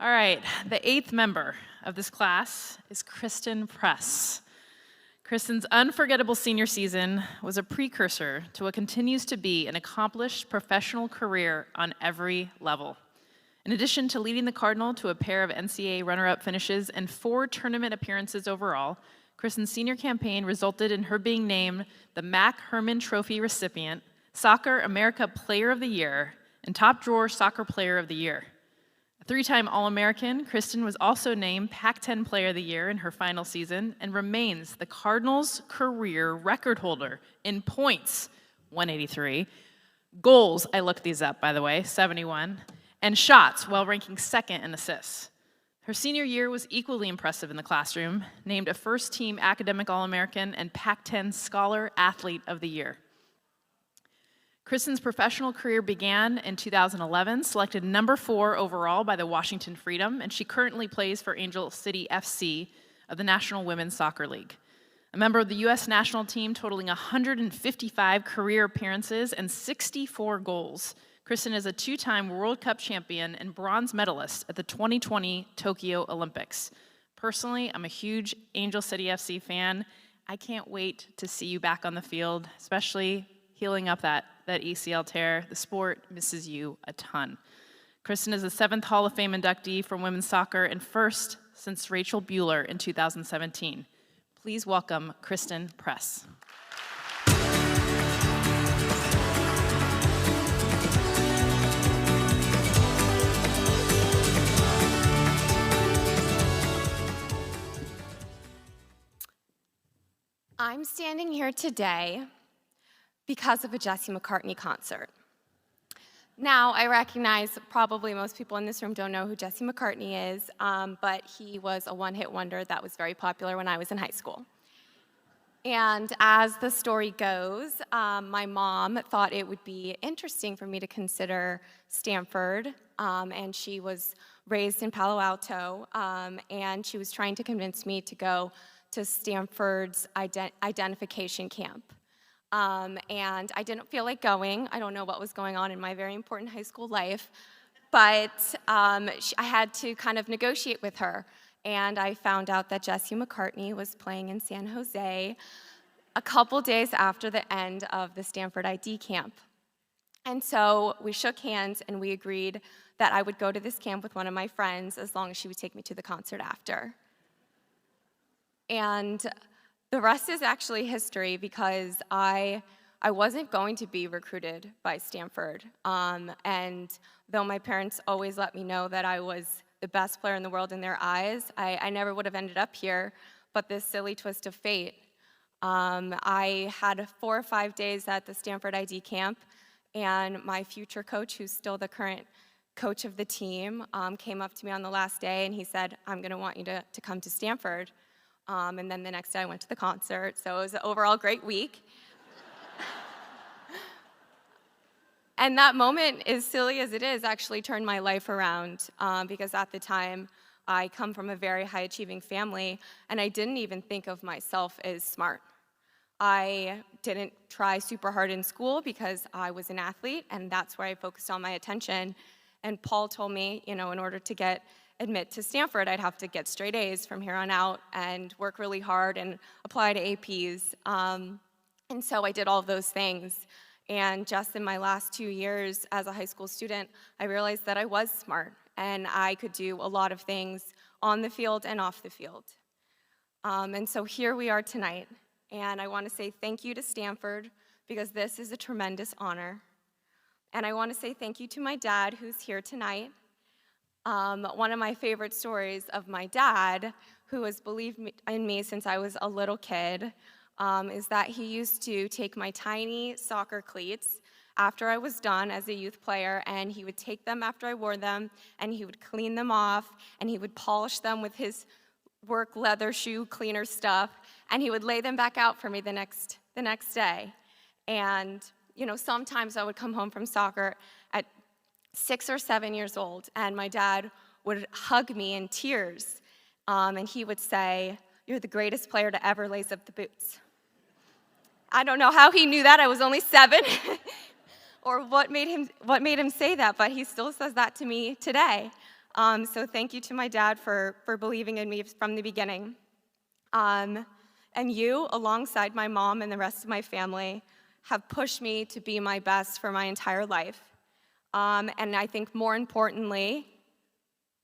All right, the eighth member of this class is Christen Press. Christen's unforgettable senior season was a precursor to what continues to be an accomplished professional career on every level. In addition to leading the Cardinal to a pair of NCAA runner-up finishes and 4 tournament appearances overall, Christen's senior campaign resulted in her being named the Mac Herman Trophy recipient, Soccer America Player of the Year, and Top Drawer Soccer Player of the Year. A 3-time All-American, Christen was also named Pac-10 Player of the Year in her final season and remains the Cardinals' career record holder in points, 183, goals, I looked these up by the way, 71, and shots while ranking second in assists. Her senior year was equally impressive in the classroom, named a first-team academic All-American and Pac-10 Scholar Athlete of the Year. Christen's professional career began in 2011, selected number 4 overall by the Washington Freedom, and she currently plays for Angel City FC of the National Women's Soccer League. A member of the U.S. national team totaling 155 career appearances and 64 goals, Christen is a 2-time World Cup champion and bronze medalist at the 2020 Tokyo Olympics. Personally, I'm a huge Angel City FC fan. I can't wait to see you back on the field, especially healing up that ACL tear. The sport misses you a ton. Christen is the 7th Hall of Fame inductee for women's soccer and first since Rachel Bueller in 2017. Please welcome Christen Press. I'm standing here today because of a Jesse McCartney concert. Now, I recognize probably most people in this room don't know who Jesse McCartney is, but he was a one-hit wonder that was very popular when I was in high school. And as the story goes, my mom thought it would be interesting for me to consider Stanford, and she was raised in Palo Alto, and she was trying to convince me to go to Stanford's identification camp. And I didn't feel like going. I don't know what was going on in my very important high school life, but I had to kind of negotiate with her. And I found out that Jesse McCartney was playing in San Jose a couple days after the end of the Stanford ID camp. And so we shook hands and we agreed that I would go to this camp with one of my friends as long as she would take me to the concert after. And the rest is actually history because I wasn't going to be recruited by Stanford. And though my parents always let me know that I was the best player in the world in their eyes, I never would have ended up here, but this silly twist of fate. I had 4 or 5 days at the Stanford ID camp, and my future coach, who's still the current coach of the team, came up to me on the last day and he said, "I'm gonna want you to come to Stanford." And then the next day I went to the concert, so it was an overall great week. And that moment, as silly as it is, actually turned my life around because at the time I come from a very high-achieving family and I didn't even think of myself as smart. I didn't try super hard in school because I was an athlete and that's where I focused all my attention. And Paul told me, in order to admit to Stanford, I'd have to get straight A's from here on out and work really hard and apply to APs. And so I did all of those things. And just in my last 2 years as a high school student, I realized that I was smart and I could do a lot of things on the field and off the field. And so here we are tonight. And I want to say thank you to Stanford because this is a tremendous honor. And I want to say thank you to my dad who's here tonight. One of my favorite stories of my dad, who has believed in me since I was a little kid, is that he used to take my tiny soccer cleats after I was done as a youth player, and he would take them after I wore them, and he would clean them off, and he would polish them with his work leather shoe cleaner stuff, and he would lay them back out for me the next day. And sometimes I would come home from soccer at 6 or 7 years old, and my dad would hug me in tears, and he would say, "You're the greatest player to ever lace up the boots." I don't know how he knew that. I was only 7, or what made him say that, but he still says that to me today. So thank you to my dad for believing in me from the beginning. And you, alongside my mom and the rest of my family, have pushed me to be my best for my entire life. And I think more importantly,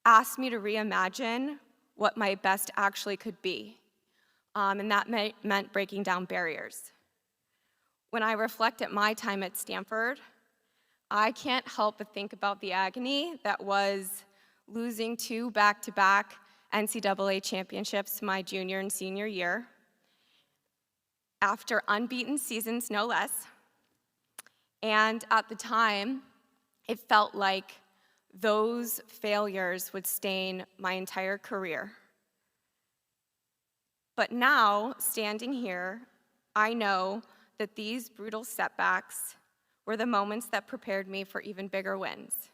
asked me to reimagine what my best actually could be. And that meant breaking down barriers. When I reflect at my time at Stanford, I can't help but think about the agony that was losing 2 back-to-back NCAA championships my junior and senior year, after unbeaten seasons, no less. And at the time, it felt like those failures would stain my entire career. But now, standing here, I know that these brutal setbacks were the moments that prepared me for even bigger wins.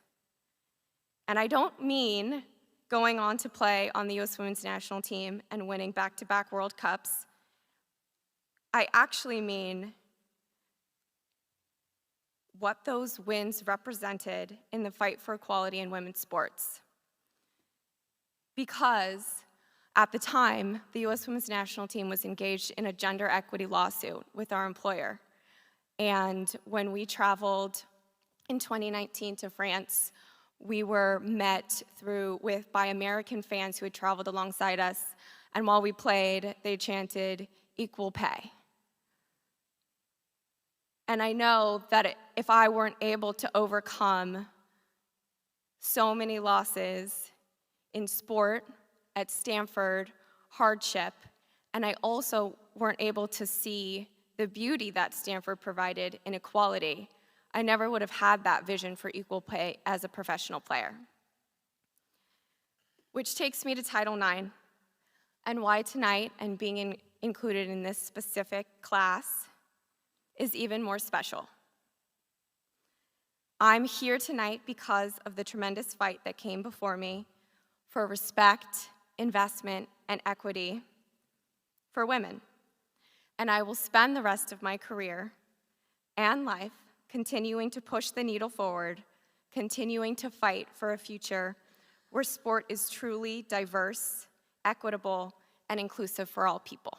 And I don't mean going on to play on the U.S. Women's National Team and winning back-to-back World Cups. I actually mean what those wins represented in the fight for equality in women's sports. Because at the time, the U.S. Women's National Team was engaged in a gender equity lawsuit with our employer. And when we traveled in 2019 to France, we were met by American fans who had traveled alongside us. And while we played, they chanted, "Equal pay." And I know that if I weren't able to overcome so many losses in sport, at Stanford, hardship, and I also weren't able to see the beauty that Stanford provided in equality, I never would have had that vision for equal pay as a professional player. Which takes me to Title IX, and why tonight and being included in this specific class is even more special. I'm here tonight because of the tremendous fight that came before me for respect, investment, and equity for women. And I will spend the rest of my career and life continuing to push the needle forward, continuing to fight for a future where sport is truly diverse, equitable, and inclusive for all people.